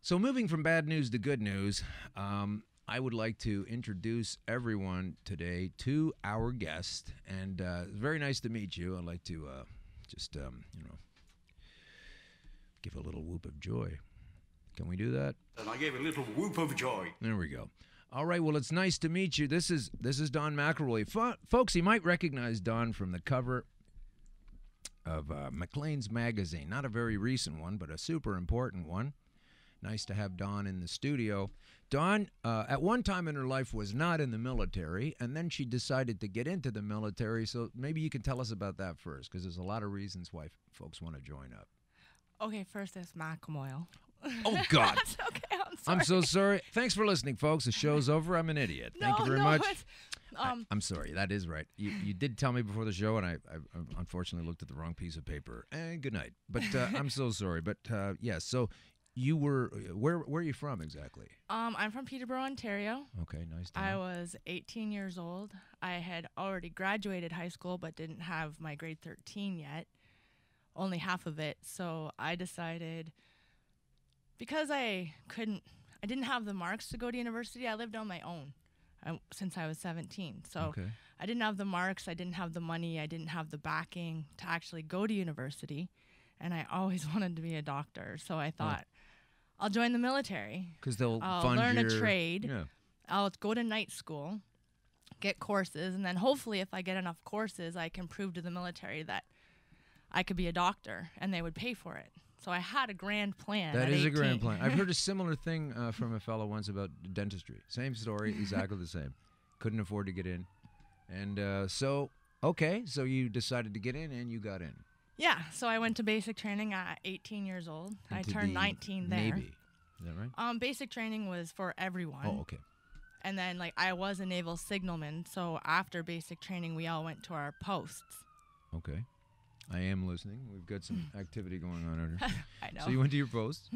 So moving from bad news to good news, I would like to introduce everyone today to our guest, and it's very nice to meet you. I'd like to just, give a little whoop of joy. Can we do that? And I gave a little whoop of joy. There we go. All right, well, it's nice to meet you. This is Don McIlroy. Folks, you might recognize Don from the cover of Maclean's magazine. Not a very recent one, but a super important one. Nice to have Dawn in the studio. Dawn, at one time in her life, was not in the military, and then she decided to get into the military. So maybe you can tell us about that first, because there's a lot of reasons why folks want to join up. Okay, first it's Mcilmoyle. Oh, God. That's okay, I'm sorry. I'm so sorry. Thanks for listening, folks. The show's over. I'm an idiot. Thank you very much. I'm sorry. That is right. You did tell me before the show, and I unfortunately looked at the wrong piece of paper. And good night. But I'm so sorry. But, yes, so... You were, where are you from exactly? I'm from Peterborough, Ontario. Okay, nice. I was 18 years old. I had already graduated high school, but didn't have my grade 13 yet, only half of it. So I decided, because I didn't have the marks to go to university, I lived on my own since I was 17. So okay. I didn't have the marks, I didn't have the money, I didn't have the backing to actually go to university. And I always wanted to be a doctor. So I thought, I'll join the military. Because they'll I'll learn a trade. Yeah. I'll go to night school, get courses, and then hopefully if I get enough courses, I can prove to the military that I could be a doctor, and they would pay for it. So I had a grand plan. That at is 18. a grand plan. I've heard a similar thing from a fellow once about dentistry. Same story, exactly the same. Couldn't afford to get in. And so you decided to get in, and you got in. Yeah, so I went to basic training at 18 years old. I turned 19 there. Navy, is that right? Basic training was for everyone. Oh, okay. And then, I was a naval signalman, so after basic training, we all went to our posts. Okay. I am listening. We've got some activity going on out here. I know. So you went to your post?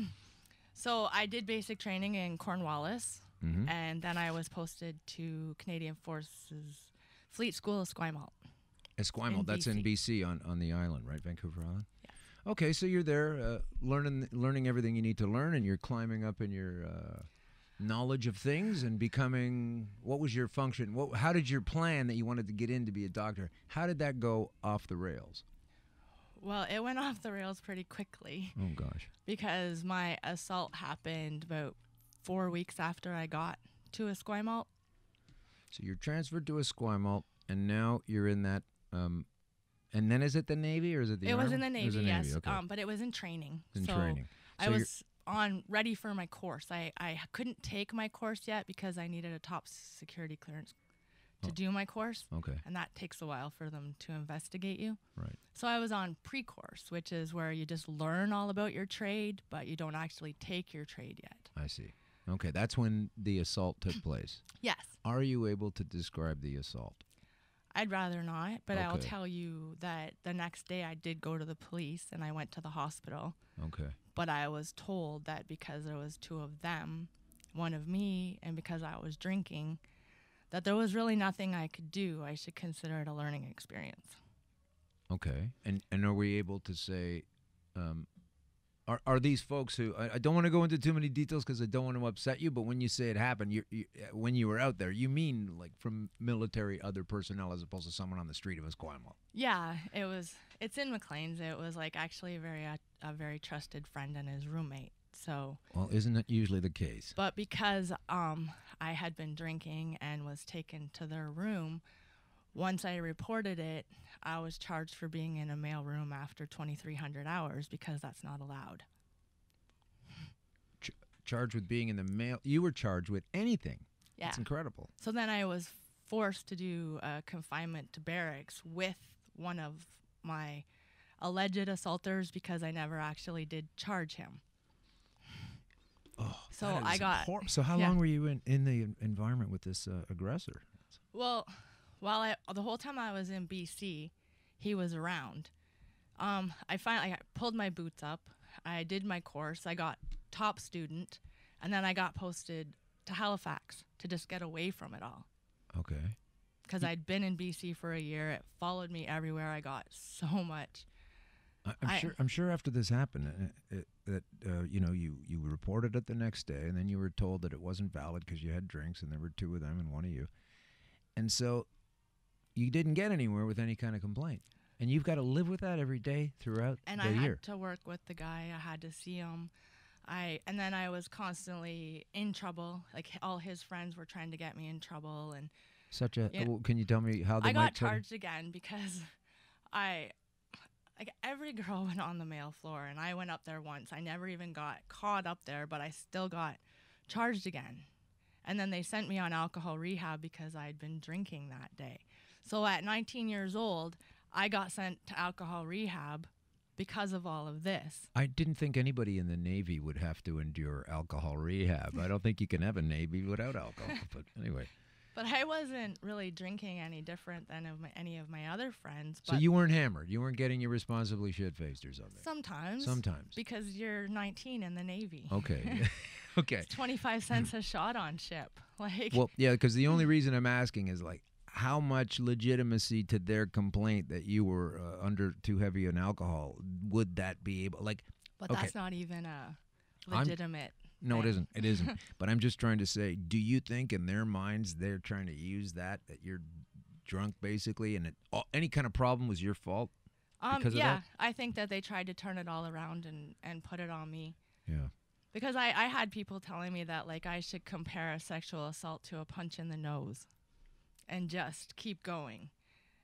So I did basic training in Cornwallis, and then I was posted to Canadian Forces Fleet School of Esquimalt. Esquimalt, that's in BC on the island, right? Vancouver Island? Yeah. Okay, so you're there learning everything you need to learn, and you're climbing up in your knowledge of things and becoming, what was your function? How did your plan that you wanted to get in to be a doctor, how did that go off the rails? Well, it went off the rails pretty quickly. Oh, gosh. Because my assault happened about 4 weeks after I got to Esquimalt. So you're transferred to Esquimalt, and now you're in that... and then is it the Navy or is it the Army? It was in the Navy, it was the yes. Navy, okay. But it was in training. Training. So I was ready for my course. I couldn't take my course yet because I needed a top security clearance to do my course. Okay. And that takes a while for them to investigate you. Right. So I was on pre-course, which is where you just learn all about your trade, but you don't actually take your trade yet. I see. Okay, that's when the assault took place. Yes. Are you able to describe the assault? I'd rather not, but Okay. I'll tell you that the next day I did go to the police and I went to the hospital. Okay. But I was told that because there was two of them, one of me, and because I was drinking, that there was really nothing I could do. I should consider it a learning experience. Okay. And are we able to say, are these folks who, I don't want to go into too many details because I don't want to upset you, but when you say it happened, when you were out there, you mean like from military other personnel as opposed to someone on the street of Esquimalt? Yeah, it's in Maclean's. It was actually a very trusted friend and his roommate. So. Well, isn't that usually the case? But because I had been drinking and was taken to their room, once I reported it, I was charged for being in a male room after 2,300 hours because that's not allowed. Charged with being in the male? You were charged with anything? Yeah. That's incredible. So then I was forced to do confinement to barracks with one of my alleged assaulters because I never actually did charge him. Oh, so I got. So how long were you in the environment with this aggressor? Well, the whole time I was in BC, he was around. I pulled my boots up. I did my course. I got top student, and then I got posted to Halifax to just get away from it all. Okay. Because I'd been in BC for a year. It followed me everywhere. I got so much. I'm sure after this happened, that you reported it the next day, and then you were told that it wasn't valid because you had drinks, and there were 2 of them and 1 of you, and so you didn't get anywhere with any kind of complaint, and you've got to live with that every day throughout and the I year. had to work with the guy. I had to see him. And then I was constantly in trouble. Like all his friends were trying to get me in trouble, and Can you tell me how they I might got charged again because like every girl went on the male floor, and I went up there once. I never even got caught up there, but I still got charged again. And then they sent me on alcohol rehab because I had been drinking that day. So at 19 years old, I got sent to alcohol rehab because of all of this. I didn't think anybody in the Navy would have to endure alcohol rehab. I don't think you can have a Navy without alcohol, but anyway. But I wasn't really drinking any different than any of my other friends. So you weren't hammered. You weren't getting irresponsibly shit-faced or something. Sometimes. Sometimes. Because you're 19 in the Navy. Okay. Okay. It's 25 cents a shot on ship. Like. Well, yeah, because the only reason I'm asking is like, how much legitimacy to their complaint that you were under too heavy on alcohol would that be able? Like, but okay. That's not even a legitimate. No, it isn't. It isn't. But I'm just trying to say, do you think in their minds they're trying to use that you're drunk basically, and any kind of problem was your fault? Because of that? I think that they tried to turn it all around and put it on me. Yeah. Because I had people telling me that like I should compare a sexual assault to a punch in the nose and just keep going.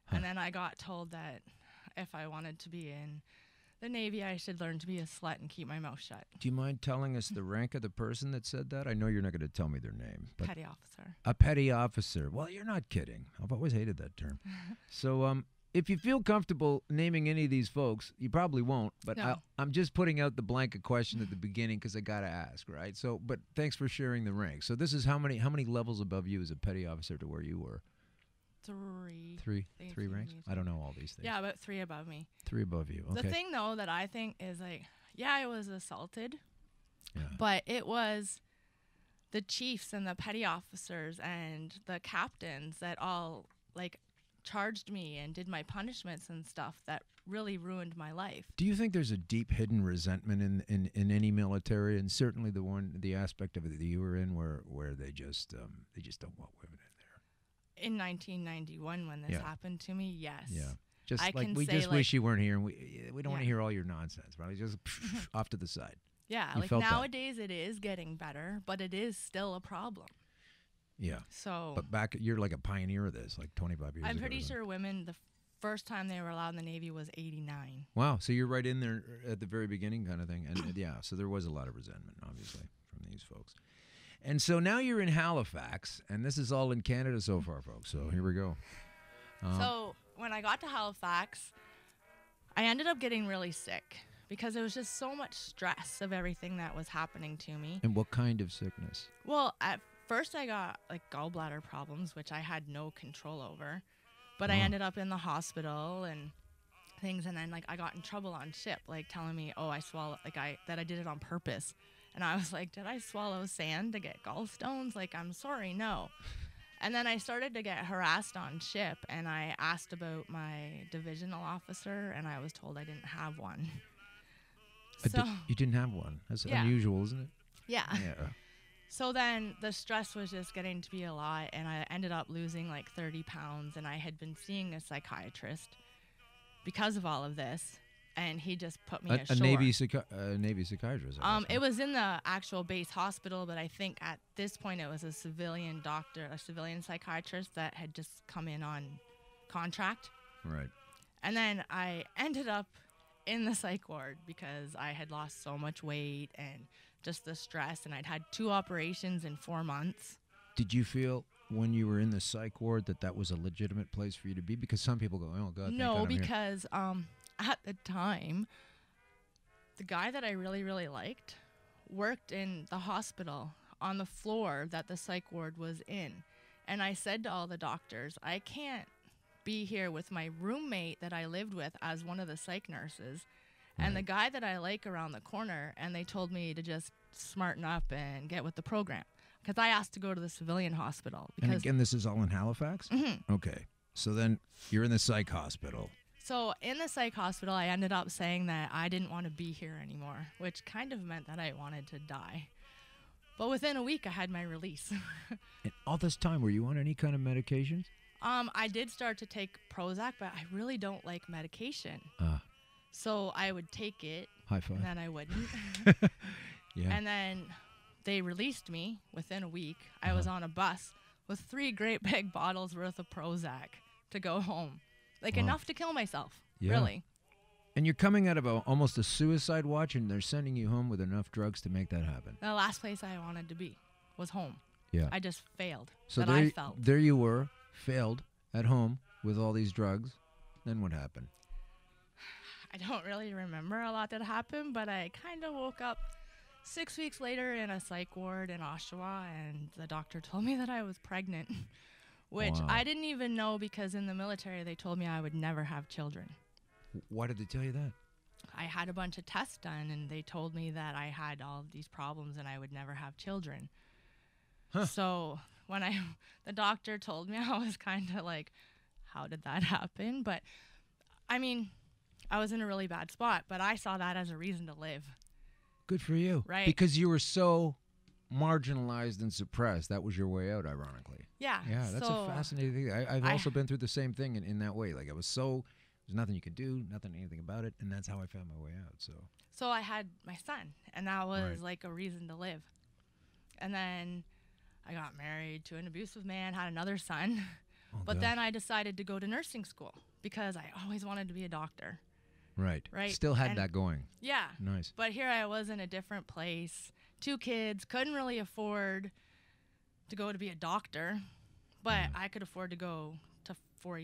Huh. And then I got told that if I wanted to be in the Navy, I should learn to be a slut and keep my mouth shut. Do you mind telling us the rank of the person that said that? I know you're not going to tell me their name. But Petty officer. A petty officer. Well, you're not kidding. I've always hated that term. So if you feel comfortable naming any of these folks, you probably won't. But No. I'm just putting out the blanket question at the beginning because I got to ask, right? So, but thanks for sharing the rank. So this is how many levels above you as a petty officer to where you were? 3. Three ranks? I don't know all these things. Yeah, about 3 above me. 3 above you. Okay. The thing, though, that I think is like, yeah, I was assaulted, Yeah. but it was the chiefs and the petty officers and the captains that all like charged me and did my punishments and stuff that really ruined my life. Do you think there's a deep hidden resentment in any military, and certainly the aspect of it that you were in where they just don't want women in there? In 1991, when this happened to me, yes. Yeah. Just I like can we say, just wish you weren't here, and we don't want to hear all your nonsense, right? Just off to the side. Yeah, You like felt that. nowadays it is getting better, but it is still a problem. Yeah. So But back, you're like a pioneer of this, like 25 years ago. I'm pretty or something. sure women, the first time they were allowed in the Navy was 89. Wow. So you're right in there at the very beginning kind of thing. And yeah, so there was a lot of resentment, obviously, from these folks. And so now you're in Halifax, and this is all in Canada so far, folks. So here we go. So when I got to Halifax, I ended up getting really sick because there was just so much stress of everything that was happening to me. And what kind of sickness? Well, at first I got like gallbladder problems, which I had no control over. But I ended up in the hospital and things, and then like I got in trouble on ship, like telling me, oh, I swallowed, like that I did it on purpose. And I was like, did I swallow sand to get gallstones? Like, I'm sorry, no. And then I started to get harassed on ship, and I asked about my divisional officer, and I was told I didn't have one. You didn't have one. That's Yeah. unusual, isn't it? Yeah. Yeah. So then the stress was just getting to be a lot, and I ended up losing like 30 pounds, and I had been seeing a psychiatrist because of all of this, and he just put me ashore. A Navy psychiatrist. I guess, It was in the actual base hospital, but I think at this point it was a civilian doctor, a civilian psychiatrist that had just come in on contract. Right. And then I ended up in the psych ward because I had lost so much weight and just the stress, and I'd had 2 operations in 4 months. Did you feel when you were in the psych ward that was a legitimate place for you to be? Because some people go, oh, God, thank God No, I'm here." because at the time, the guy that I really, really liked worked in the hospital on the floor that the psych ward was in. And I said to all the doctors, I can't be here with my roommate that I lived with as one of the psych nurses and the guy that I like around the corner. And they told me to just smarten up and get with the program because I asked to go to the civilian hospital. And again, this is all in Halifax? Mm-hmm. Okay. So then you're in the psych hospital. So in the psych hospital, I ended up saying that I didn't want to be here anymore, which kind of meant that I wanted to die. But within a week, I had my release. And all this time, were you on any kind of medications? I did start to take Prozac, but I really don't like medication. So I would take it, High five. and then I wouldn't. Yeah. And then they released me within a week. I was on a bus with 3 great big bottles worth of Prozac to go home. Like enough to kill myself, really. And you're coming out of almost a suicide watch, and they're sending you home with enough drugs to make that happen. The last place I wanted to be was home. Yeah. I just failed. So I felt. there you were, failed at home with all these drugs. Then what happened? I don't really remember a lot that happened, but I kind of woke up 6 weeks later in a psych ward in Oshawa, and the doctor told me that I was pregnant, which Wow. I didn't even know because in the military they told me I would never have children. Why did they tell you that? I had a bunch of tests done, and they told me that I had all of these problems and I would never have children. Huh. So when the doctor told me, I was kind of like, how did that happen? But I mean, I was in a really bad spot, but I saw that as a reason to live. Good for you. Right. Because you were so marginalized and suppressed. That was your way out, ironically. Yeah. Yeah, that's so a fascinating thing. I've also been through the same thing in that way. Like, I was there's nothing you could do, anything about it, and that's how I found my way out. So I had my son, and that was Right. like a reason to live. And then I got married to an abusive man, had another son. But gosh. then I decided to go to nursing school because I always wanted to be a doctor. Right. Right. Still had And- that going. Yeah. Nice. But here I was in a different place, 2 kids, couldn't really afford to go to be a doctor, but I could afford to go to 5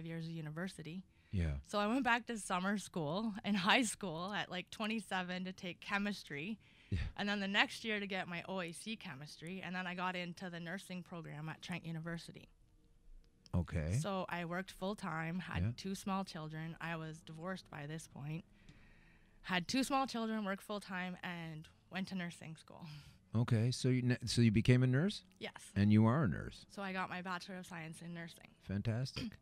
years of university. Yeah. So I went back to summer school in high school at like 27 to take chemistry. Yeah. And then the next year to get my OAC chemistry. And then I got into the nursing program at Trent University. Okay. So I worked full time, had Yeah. 2 small children. I was divorced by this point. Had 2 small children, worked full time, and went to nursing school. Okay. So you became a nurse, Yes. and you are a nurse. So I got my Bachelor of Science in Nursing. Fantastic.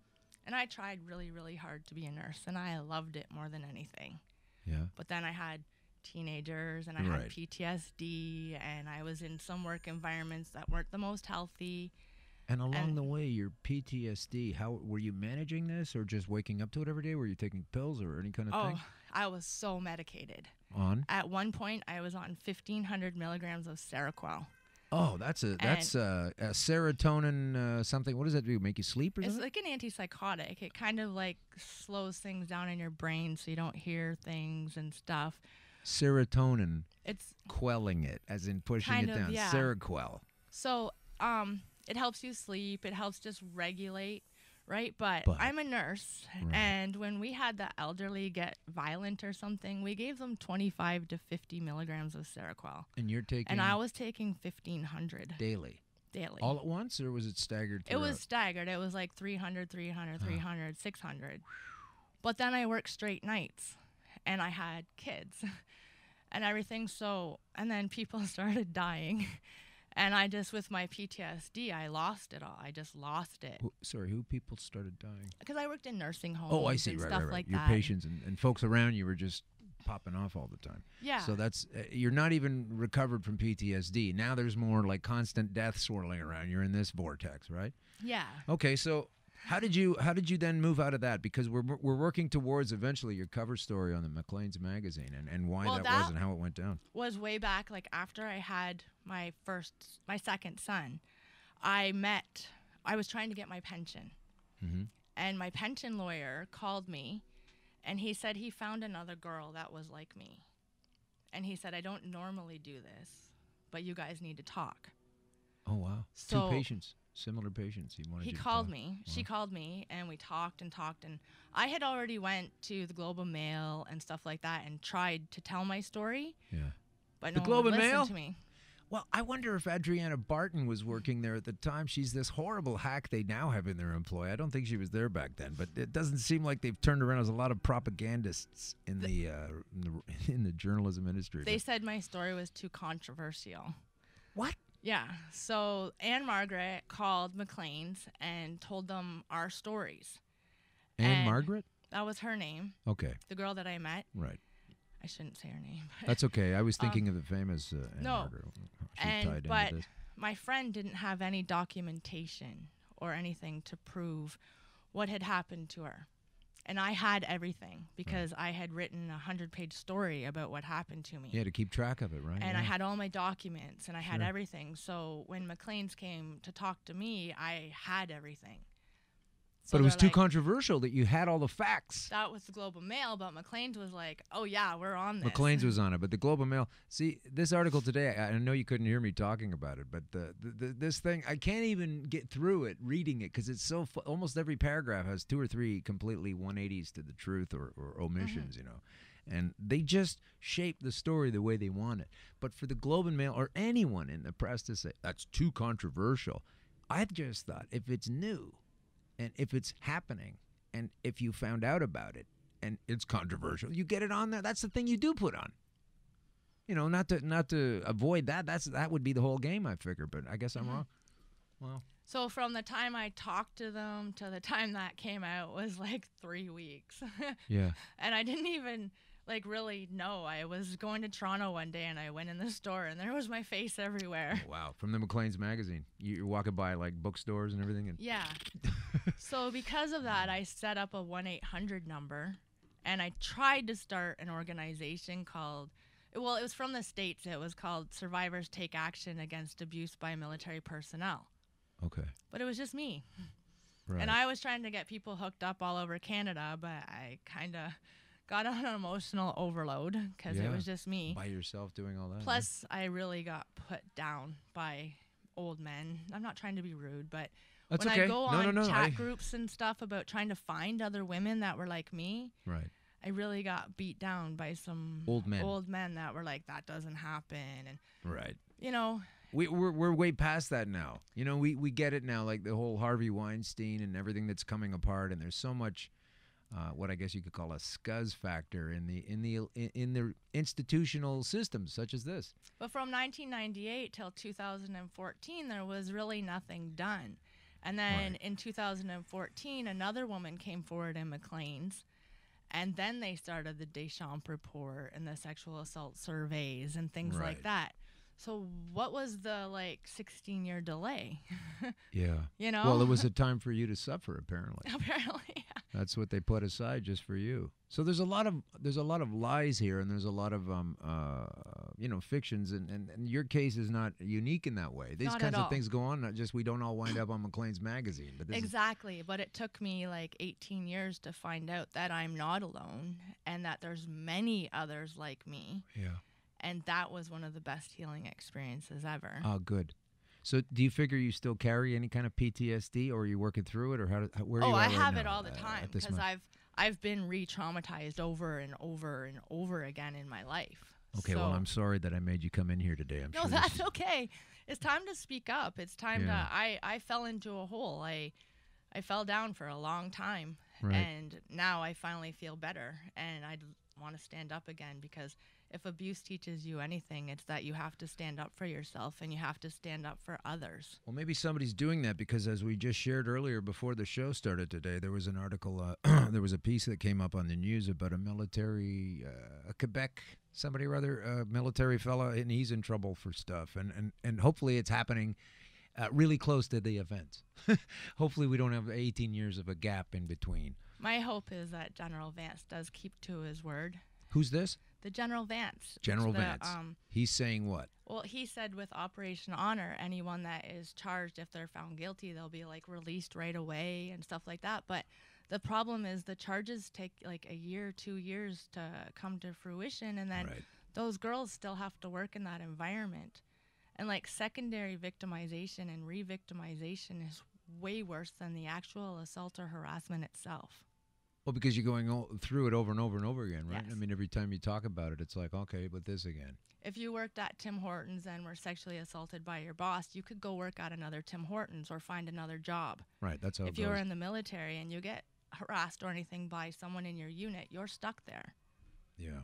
And I tried really, really hard to be a nurse, and I loved it more than anything. Yeah. But then I had teenagers, and I Right. had PTSD, and I was in some work environments that weren't the most healthy. And along And- the way, your PTSD, how were you managing this, or just waking up to it every day? Were you taking pills or any kind of thing? Oh, I was so medicated. On? At one point, I was on 1,500 milligrams of Seroquel. Oh, that's a serotonin something. What does that do? Make you sleep or It's something? like an antipsychotic. It kind of like slows things down in your brain so you don't hear things and stuff. Serotonin, It's quelling it, as in pushing Kind it of, down. yeah. Seroquel. so it helps you sleep. It helps just regulate, right? But But- I'm a nurse, Right. and when we had the elderly get violent or something, we gave them 25 to 50 milligrams of Seroquel. And you're taking And I was taking 1,500 daily. daily. All at once, or was it staggered It was throughout? staggered. It was like 300, 300, 300, 600. But then I worked straight nights, and I had kids and everything. So, and then people started dying. And I just, with my PTSD, I lost it all. I just lost it. Who people started dying? Because I worked in nursing homes Oh, I see. and Right, stuff right. like Your that. patients and folks around you were just popping off all the time. Yeah. So that's you're not even recovered from PTSD. Now there's more like constant death swirling around. You're in this vortex, right? Yeah. Okay, so how did you then move out of that? Because we're working towards eventually your cover story on the Maclean's magazine and why Well, that that was and how it went down. Was way back, like after I had my second son, I was trying to get my pension. Mm-hmm. And my pension lawyer called me, and he said he found another girl that was like me. And he said, I don't normally do this, but you guys need to talk. Oh wow, So- 2 patients, similar patients. He called me. She called me, and we talked. And I had already went to the Globe and Mail and stuff like that and tried to tell my story, Yeah. but The no Globe one would and listen Mail? to me. Well, I wonder if Adriana Barton was working there at the time. She's this horrible hack they now have in their employ. I don't think she was there back then, but it doesn't seem like they've turned around. There's a lot of propagandists in the journalism industry. They said my story was too controversial. What? Yeah. So Anne Margaret called Maclean's and told them our stories. Anne And Margaret? That was her name. Okay. The girl that I met. Right. I shouldn't say her name. That's okay. I was thinking of the famous Ann no. Margaret. She tied But into this. my friend didn't have any documentation or anything to prove what had happened to her. And I had everything because I had written a 100-page story about what happened to me. Yeah, to keep track of it, right? And I had all my documents and I had everything. So when Maclean's came to talk to me, I had everything. So but it was too controversial that you had all the facts. That was the Globe and Mail, but Maclean's was like, oh, yeah, we're on this. Maclean's was on it, but the Globe and Mail. See, this article today, I know you couldn't hear me talking about it, but this thing, I can't even get through it, reading it, because it's so, almost every paragraph has 2 or 3 completely 180s to the truth or omissions, you know. And they just shape the story the way they want it. But for the Globe and Mail or anyone in the press to say, that's too controversial, I just thought, if it's new, and if it's happening, and if you found out about it, and it's controversial, you get it on there. That's the thing you do put on. You know, not to avoid that. That would be the whole game, I figure. But I guess I'm wrong. Well. So from the time I talked to them to the time that came out was like 3 weeks. Yeah. And I didn't even really know. I was going to Toronto one day and I went in the store and there was my face everywhere. Oh, wow. From the Maclean's magazine. You're walking by like bookstores and everything. And yeah. So because of that, I set up a 1-800 number and I tried to start an organization called, well, it was from the States. It was called Survivors Take Action Against Abuse by Military Personnel. Okay. But it was just me. Right. And I was trying to get people hooked up all over Canada, but I kind of got on an emotional overload because it was just me. By yourself doing all that. Plus, I really got put down by old men. I'm not trying to be rude, but that's when okay. I go on chat groups and stuff about trying to find other women that were like me, right, I really got beat down by some old men that were like, that doesn't happen. And, right. you know. We're way past that now. You know, we get it now, like the whole Harvey Weinstein and everything that's coming apart, and there's so much what I guess you could call a scuzz factor in the institutional systems such as this. But from 1998 till 2014, there was really nothing done. And then in 2014, another woman came forward in Maclean's, and then they started the Deschamps report and the sexual assault surveys and things like that. So what was the 16-year delay? Yeah. You know? Well, it was a time for you to suffer, apparently. Apparently, yeah. That's what they put aside just for you. So there's a lot of lies here, and there's a lot of fictions, and your case is not unique in that way. These not kinds at of all. things go on. Not just we don't all wind up on Maclean's magazine, but this exactly. But it took me 18 years to find out that I'm not alone, and that there's many others like me. Yeah. And that was one of the best healing experiences ever. Oh, good. So do you figure you still carry any kind of PTSD, or are you working through it, or where are you at I right have now, it all the time because I've been re-traumatized over and over and over again in my life. Okay, well, I'm sorry that I made you come in here today. No, that's okay. It's time to speak up. It's time to. I fell into a hole. I fell down for a long time, and now I finally feel better, and I want to stand up again because if abuse teaches you anything, it's that you have to stand up for yourself and you have to stand up for others. Well, maybe somebody's doing that because as we just shared earlier before the show started today, there was an article, there was a piece that came up on the news about a military, a Quebec, somebody or other, a military fella, and he's in trouble for stuff. And hopefully it's happening really close to the event. Hopefully we don't have 18 years of a gap in between. My hope is that General Vance does keep to his word. Who's this? The General Vance. General Vance. He's saying what? Well, he said with Operation Honor, anyone that is charged, if they're found guilty, they'll be released right away and stuff like that. But the problem is the charges take a year, 2 years to come to fruition. And then those girls still have to work in that environment. And secondary victimization and re-victimization is way worse than the actual assault or harassment itself. Well, because you're going through it over and over and over again, right? Yes. I mean, every time you talk about it, it's like, okay, but this again. If you worked at Tim Hortons and were sexually assaulted by your boss, you could go work at another Tim Hortons or find another job. Right, that's how it goes. If you were in the military and you get harassed or anything by someone in your unit, you're stuck there. Yeah.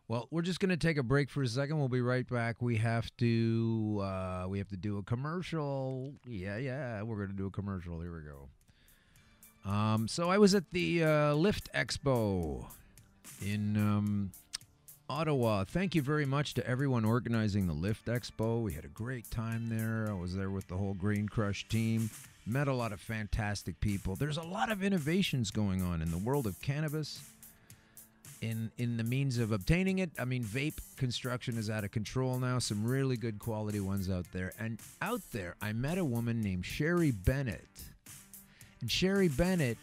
Well, we're just going to take a break for a second. We'll be right back. We have to do a commercial. Yeah, we're going to do a commercial. Here we go. So I was at the Lift Expo in Ottawa. Thank you very much to everyone organizing the Lift Expo. We had a great time there. I was there with the whole Green Crush team. Met a lot of fantastic people. There's a lot of innovations going on in the world of cannabis. In the means of obtaining it. I mean, vape construction is out of control now. Some really good quality ones out there. And out there, I met a woman named Sherry Bennett. And Sherry Bennett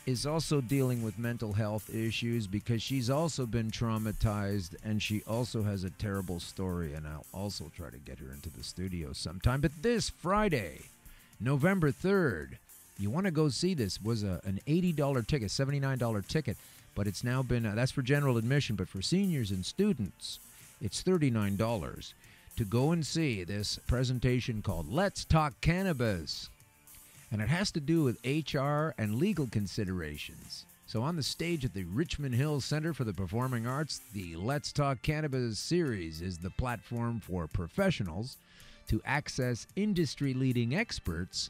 is also dealing with mental health issues because she's also been traumatized, and she also has a terrible story, and I'll also try to get her into the studio sometime. But this Friday, November 3rd, you want to go see this, was an $80 ticket, $79 ticket, but it's now been, that's for general admission, but for seniors and students, it's $39 to go and see this presentation called Let's Talk Cannabis. And it has to do with HR and legal considerations. So on the stage at the Richmond Hill Center for the Performing Arts, the Let's Talk Cannabis series is the platform for professionals to access industry-leading experts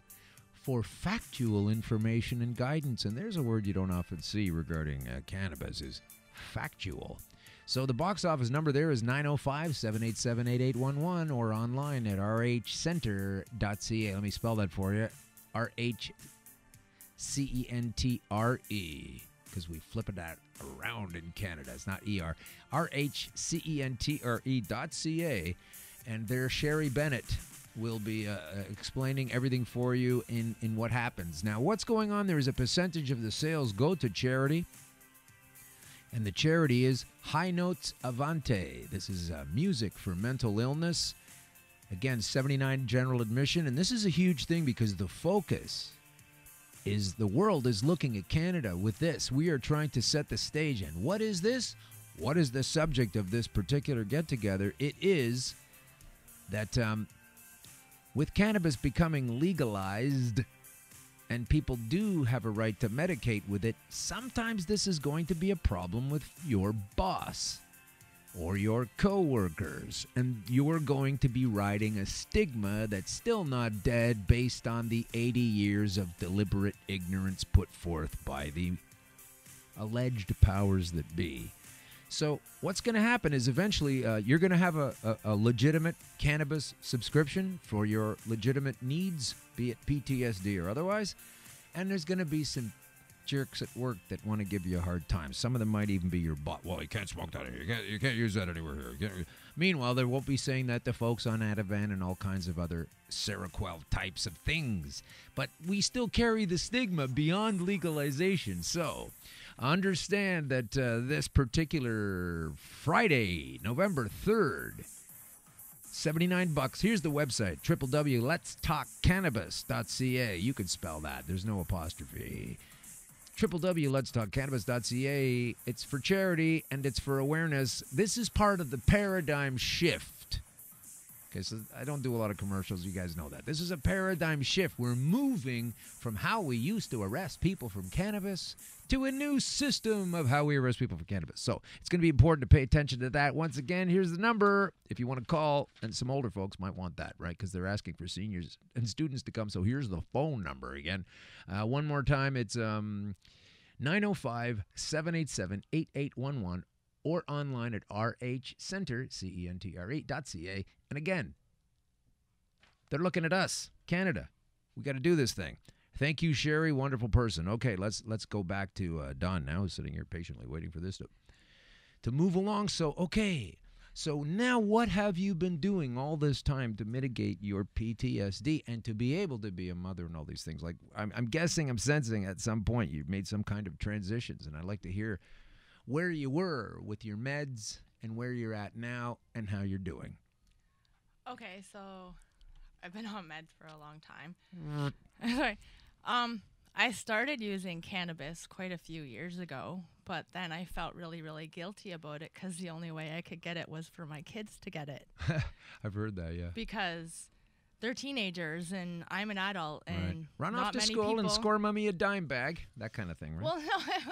for factual information and guidance. And there's a word you don't often see regarding cannabis, is factual. So the box office number there is 905-787-8811 or online at rhcentre.ca. Let me spell that for you. RHCENTRE, because we flip it out around in Canada. It's not ER. RHCENTRE.ca, and there Sherry Bennett will be explaining everything for you in what happens. Now, what's going on there is a percentage of the sales go to charity, and the charity is High Notes Avante. This is music for mental illness. Again, $79 general admission, and this is a huge thing because the focus is the world is looking at Canada with this. We are trying to set the stage, and what is this? What is the subject of this particular get-together? It is that with cannabis becoming legalized and people do have a right to medicate with it, sometimes this is going to be a problem with your boss or your co-workers, and you're going to be riding a stigma that's still not dead based on the 80 years of deliberate ignorance put forth by the alleged powers that be. So what's going to happen is eventually you're going to have a legitimate cannabis subscription for your legitimate needs, be it PTSD or otherwise, and there's going to be some jerks at work that want to give you a hard time. Some of them might even be your boss. Well, you can't smoke that here. You can't use that anywhere here. Meanwhile, they won't be saying that to folks on Ativan and all kinds of other Seroquel types of things. But we still carry the stigma beyond legalization. So understand that this particular Friday, November 3rd, $79. Here's the website, www.letstalkcannabis.ca. You can spell that. There's no apostrophe. www.letstalkcannabis.ca. It's for charity and it's for awareness. This is part of the paradigm shift. Okay, so I don't do a lot of commercials. You guys know that. This is a paradigm shift. We're moving from how we used to arrest people from cannabis to a new system of how we arrest people for cannabis. So it's going to be important to pay attention to that. Once again, here's the number if you want to call, and some older folks might want that, right? Because they're asking for seniors and students to come. So here's the phone number again. One more time, it's 905-787-8811 or online at rhcentre.ca. And again, they're looking at us, Canada. We got to do this thing. Thank you, Sherry. Wonderful person. Okay, let's go back to Don now, who's sitting here patiently waiting for this to move along. So, okay. So now what have you been doing all this time to mitigate your PTSD and to be able to be a mother and all these things? Like, I'm guessing, I'm sensing at some point you've made some kind of transitions, and I'd like to hear where you were with your meds and where you're at now and how you're doing. Okay, so I've been on meds for a long time. Sorry. I started using cannabis quite a few years ago, but then I felt really, really guilty about it because the only way I could get it was for my kids to get it. I've heard that, yeah. Because they're teenagers and I'm an adult and right. Run not off to many school people... and score mommy a dime bag, that kind of thing, right? Well, no, it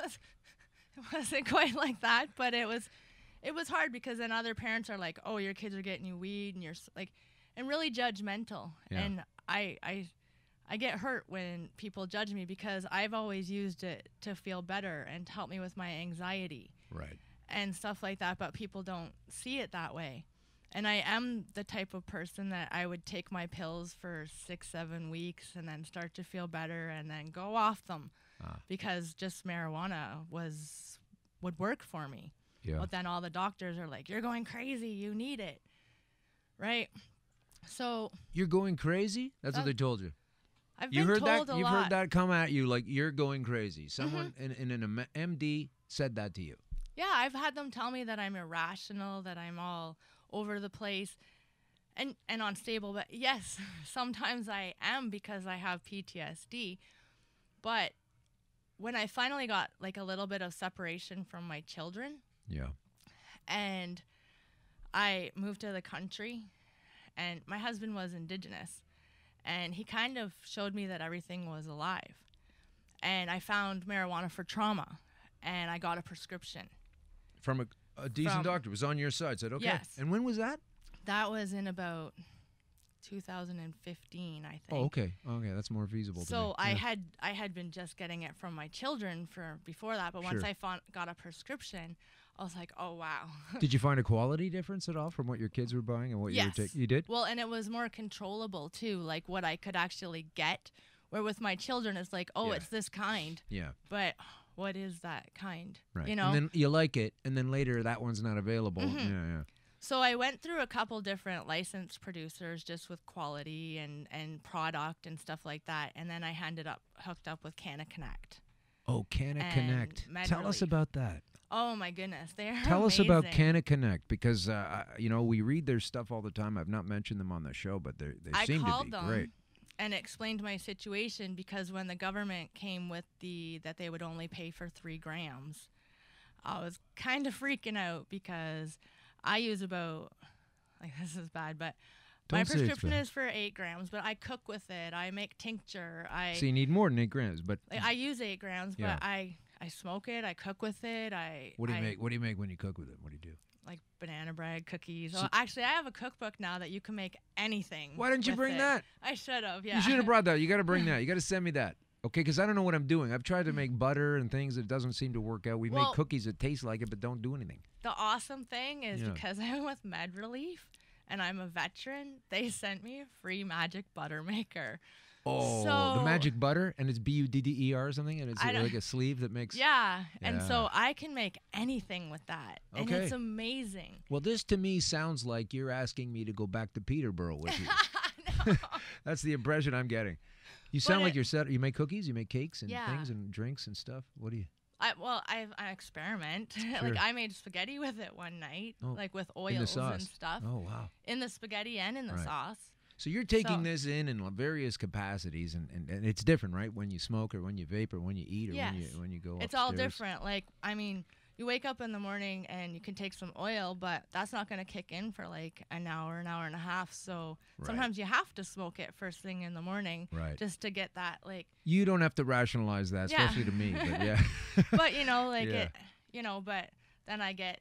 wasn't quite like that, but it was hard because then other parents are like, "Oh, your kids are getting you weed," and you're like, and really judgmental. Yeah. And I I get hurt when people judge me because I've always used it to feel better and to help me with my anxiety. Right. And stuff like that, but people don't see it that way. And I am the type of person that I would take my pills for 6-7 weeks and then start to feel better and then go off them because just marijuana would work for me. Yeah. But then all the doctors are like, you're going crazy, you need it. Right? So You're going crazy? That's what they told you. I've You been heard told that? a You've lot. heard that come at you like you're going crazy. Someone in an MD said that to you. Yeah, I've had them tell me that I'm irrational, that I'm all over the place and unstable. But yes, sometimes I am because I have PTSD. But when I finally got like a little bit of separation from my children, Yeah. and I moved to the country, and my husband was Indigenous, and he kind of showed me that everything was alive. And I found marijuana for trauma, and I got a prescription. From a decent doctor was on your side, said, okay. Yes. And when was that? That was in about 2015, I think. Oh, okay. Okay, that's more feasible to me. So Yeah. I had been just getting it from my children for before that, but once Sure. I got a prescription, I was like, oh wow. Did you find a quality difference at all from what your kids were buying and what you were Yes. taking? You did? Well, and it was more controllable too, like what I could actually get. Where with my children, it's like, oh, Yeah. it's this kind, Yeah. but what is that kind? Right. You know. And then you like it, and then later that one's not available. Mm-hmm. Yeah, yeah. So I went through a couple different licensed producers just with quality and product and stuff like that, and then I hooked up with Kanna Connect. Oh, Kanna And Connect. Med Tell us Relief. about that. Oh my goodness, they're Tell us about amazing. Kanna Connect because we read their stuff all the time. I've not mentioned them on the show, but they I seem to called be them great. and explained my situation because when the government came with that they would only pay for 3 grams, I was kind of freaking out because I use about, like, this is bad, but my Don't say it's prescription bad. is for 8 grams, but I cook with it. I make tincture. So you need more than 8 grams, but I use 8 grams, Yeah. but I smoke it. I cook with it. what do you make? What do you make when you cook with it? What do you do? Like banana bread, cookies. So- Well, actually, I have a cookbook now that you can make anything. Why didn't you with bring it. that? I should have. Yeah. You should have brought that. You got to bring that. You got to send me that. Okay, because I don't know what I'm doing. I've tried to make butter and things that doesn't seem to work out. We Well- make cookies that taste like it but don't do anything. The awesome thing is Yeah. because I'm with Med Relief and I'm a veteran, they sent me a free magic butter maker. Oh, So- the magic butter, and it's BUDDER or something, and it's I don't- like a sleeve that makes. Yeah. And Yeah. so I can make anything with that. And Okay. it's amazing. Well, this to me sounds like you're asking me to go back to Peterborough with you. No. That's the impression I'm getting. You sound like it- you're set. You make cookies, you make cakes and Yeah. things and drinks and stuff. What do you? I experiment. Sure. Like I made spaghetti with it one night, Oh, like with in the oils and sauce. stuff. Oh wow. In the spaghetti and in the Right. sauce. So you're taking So- this in various capacities, and it's different, right? When you smoke or when you vape or when you eat or Yes. when you go It's all upstairs. different. Like, I mean, you wake up in the morning and you can take some oil, but that's not going to kick in for like an hour and a half. So Right. sometimes you have to smoke it first thing in the morning Right. just to get that, like, You don't have to rationalize that, Yeah. especially to me. But yeah. but you know, like Yeah. but then I get,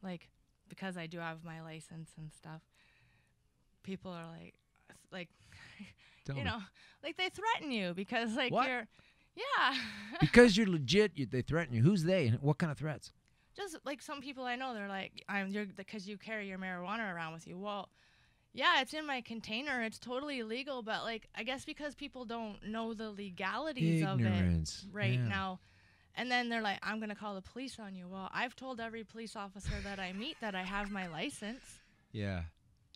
like, because I do have my license and stuff, people are like, Tell you me. know, like they threaten you because like What? yeah. Because you're legit, they threaten you. Who's they? And what kind of threats? Just like some people I know, they're like, you're because you carry your marijuana around with you. Well, yeah, it's in my container. It's totally illegal, but like I guess because people don't know the legalities Ignorance. of it right Yeah. now. And then they're like, I'm gonna call the police on you. Well, I've told every police officer that I meet that I have my license. Yeah.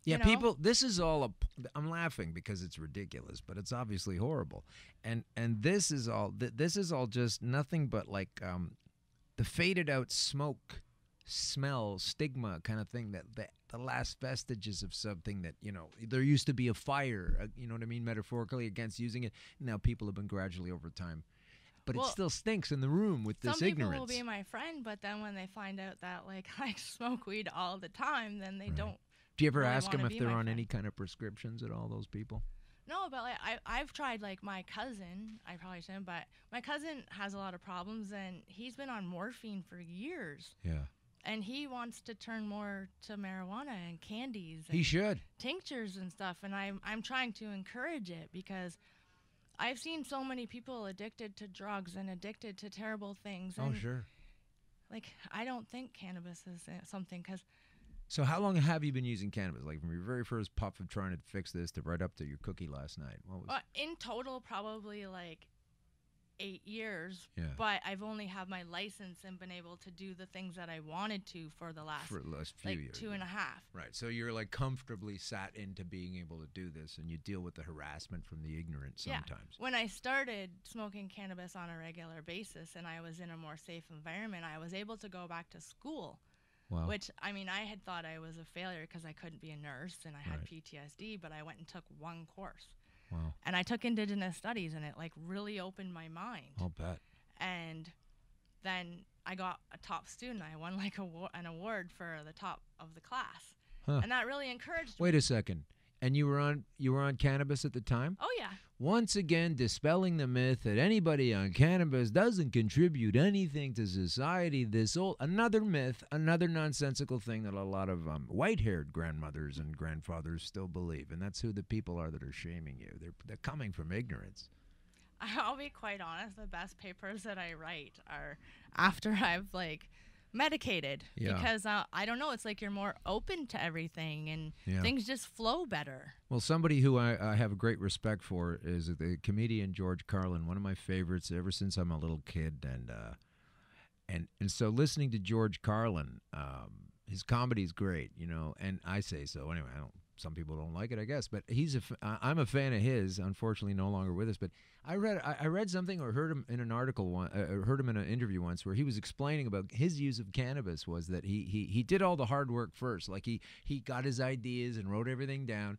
Yeah, You know? people, this is all, I'm laughing because it's ridiculous, but it's obviously horrible. And this is all just nothing but like the faded out smoke, smell, stigma kind of thing, that the last vestiges of something that, you know, there used to be a fire, you know what I mean, metaphorically, against using it. Now people have been gradually over time. But Well, it still stinks in the room with this Some people ignorance. will be my friend, but then when they find out that like I smoke weed all the time, then they don't. Do you ever really ask them wanna if be they're my on friend. any kind of prescriptions at all, those people? No, but like I've tried like my cousin. I probably shouldn't, but my cousin has a lot of problems, and he's been on morphine for years, Yeah. and he wants to turn more to marijuana and candies. He and should. tinctures and stuff, and I'm trying to encourage it because I've seen so many people addicted to drugs and addicted to terrible things. Oh, And sure. like, I don't think cannabis is something, because So how long have you been using cannabis? Like from your very first puff of trying to fix this to right up to your cookie last night? What was? in total, probably like 8 years. Yeah. But I've only had my license and been able to do the things that I wanted to for the last, For the last few like, years. 2.5. Right. So you're like comfortably sat into being able to do this, and you deal with the harassment from the ignorant sometimes. When I started smoking cannabis on a regular basis and I was in a more safe environment, I was able to go back to school. Wow. Which, I mean, I had thought I was a failure because I couldn't be a nurse and I had Right. PTSD, but I went and took one course. Wow. And I took Indigenous Studies, and it, like, really opened my mind. I'll bet. And then I got a top student. I won, like, an award for the top of the class. Huh. And that really encouraged me. Wait a second. And you were on cannabis at the time? Oh, yeah. Once again, dispelling the myth that anybody on cannabis doesn't contribute anything to society. Another myth, another nonsensical thing that a lot of white-haired grandmothers and grandfathers still believe, and that's who the people are that are shaming you. They're coming from ignorance. I'll be quite honest. The best papers that I write are after I've, like, medicated. Yeah. Because I don't know. It's like you're more open to everything, and Yeah. things just flow better. Well, somebody who I have a great respect for is the comedian George Carlin, one of my favorites ever since I'm a little kid. And so listening to George Carlin, his comedy is great, you know, and I say so. Anyway, some people don't like it, I guess, but I'm a fan of his, unfortunately no longer with us. But I read something or heard him in an article, heard him in an interview once where he was explaining about his use of cannabis was that he did all the hard work first. Like he got his ideas and wrote everything down.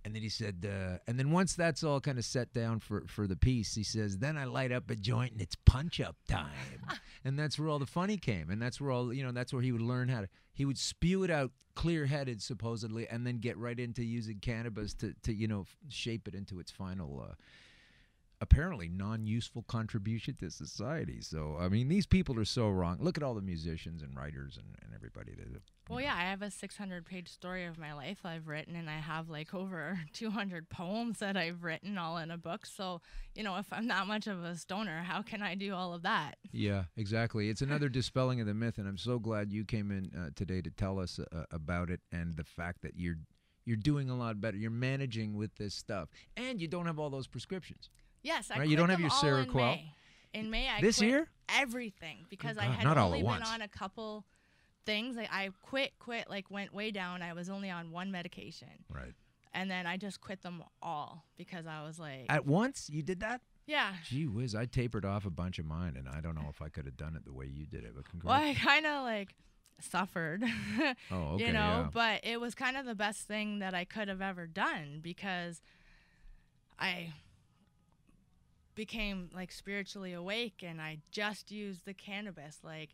And then he said, and then once that's all kind of set down for the piece, he says, then I light up a joint and it's punch-up time. And that's where all the funny came. And that's where that's where he would learn he would spew it out clear-headed, supposedly, and then get right into using cannabis to shape it into its final, apparently non-useful contribution to society. So, I mean, these people are so wrong. Look at all the musicians and writers and everybody that. Well, yeah, I have a 600-page story of my life I've written, and I have, like, over 200 poems that I've written all in a book. So, if I'm that much of a stoner, how can I do all of that? Yeah, exactly. It's another dispelling of the myth, and I'm so glad you came in today to tell us about it and the fact that you're doing a lot better. You're managing with this stuff, and you don't have all those prescriptions. Yes, I Right? quit You don't have them your all Seroquel? In May, I This quit year? everything because Oh, I God, had not all only at been once. on a couple things. Like, I quit, like, went way down. I was only on one medication. Right. And then I just quit them all because I was like, At once? You did that? yeah. Gee whiz, I tapered off a bunch of mine, and I don't know if I could have done it the way you did it. But Well, I congrats. kind of, like, suffered, Oh, okay, yeah. But it was kind of the best thing that I could have ever done because I became, like, spiritually awake, and I just used the cannabis, like,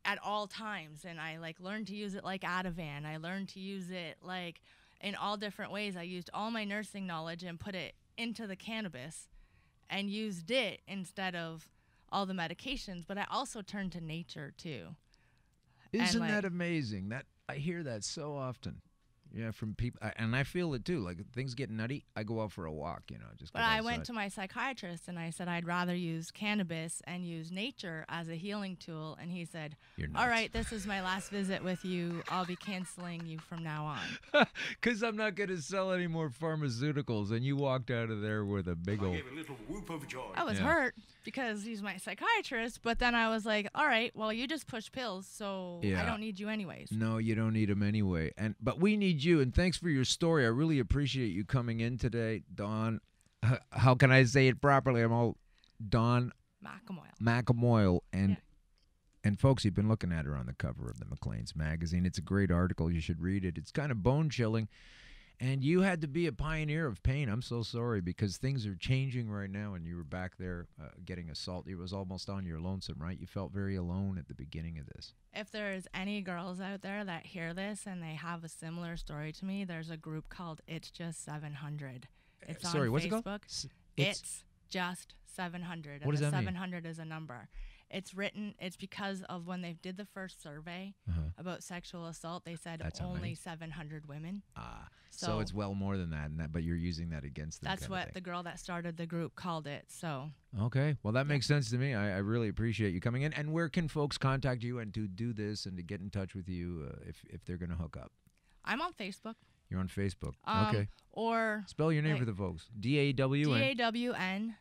at all times. And I, like, learned to use it like Ativan. I learned to use it, like, in all different ways. I used all my nursing knowledge and put it into the cannabis and used it instead of all the medications. But I also turned to nature too. Isn't like- that amazing? That I hear that so often. Yeah, from people, and I feel it too. Like things get nutty, I go out for a walk. Just. But I went to my psychiatrist and I said I'd rather use cannabis and use nature as a healing tool. And he said, You're all nuts. right, this is my last visit with you. I'll be canceling you from now on. Because I'm not going to sell any more pharmaceuticals. And you walked out of there with a big I old. gave a little whoop of joy. I was Yeah. hurt because he's my psychiatrist. But then I was like, all right, well, you just push pills. So Yeah. I don't need you anyways. No, you don't need them anyway. But we need you. And thanks for your story. I really appreciate you coming in today, Dawn. How can I say it properly? I'm all Dawn Mcilmoyle. And Yeah. and folks, you've been looking at her on the cover of the Maclean's magazine. It's a great article. You should read it. It's kind of bone chilling. And you had to be a pioneer of pain. I'm so sorry because things are changing right now. And you were back there getting assaulted. It was almost on your lonesome, right? You felt very alone at the beginning of this. If there's any girls out there that hear this and they have a similar story to me, there's a group called It's Just 700. It's on Sorry, Facebook. what's it called? It's Just 700. What does and that mean? 700 is a number. It's because of when they did the first survey about sexual assault, they said That's how only many? 700 women. So it's well more than that, but you're using that against them. That's what the girl that started the group called it. So okay, well that makes sense to me. I really appreciate you coming in. And where can folks contact you and to do this and to get in touch with you if they're going to hook up? I'm on Facebook. You're on Facebook. Okay. Or spell your name for the folks. DAWN. DAWN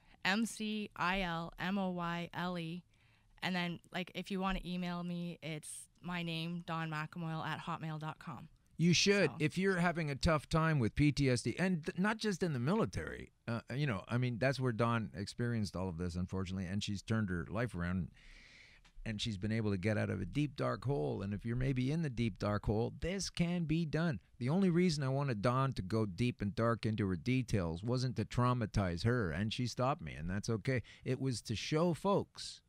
And then, like, if you want to email me, it's my name, Dawn Mcilmoyle @hotmail.com. You should. If you're having a tough time with PTSD, and not just in the military, I mean, that's where Dawn experienced all of this, unfortunately, and she's turned her life around, and she's been able to get out of a deep, dark hole. And if you're maybe in the deep, dark hole, this can be done. The only reason I wanted Dawn to go deep and dark into her details wasn't to traumatize her, and she stopped me, and that's okay. It was to show folks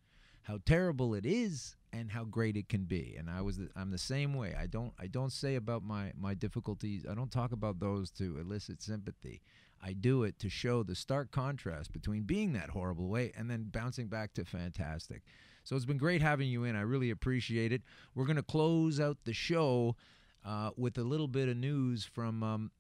how terrible it is and how great it can be. And I'm the same way. I don't say about my difficulties. I don't talk about those to elicit sympathy. I do it to show the stark contrast between being that horrible way and then bouncing back to fantastic. So it's been great having you in. I really appreciate it. We're going to close out the show with a little bit of news from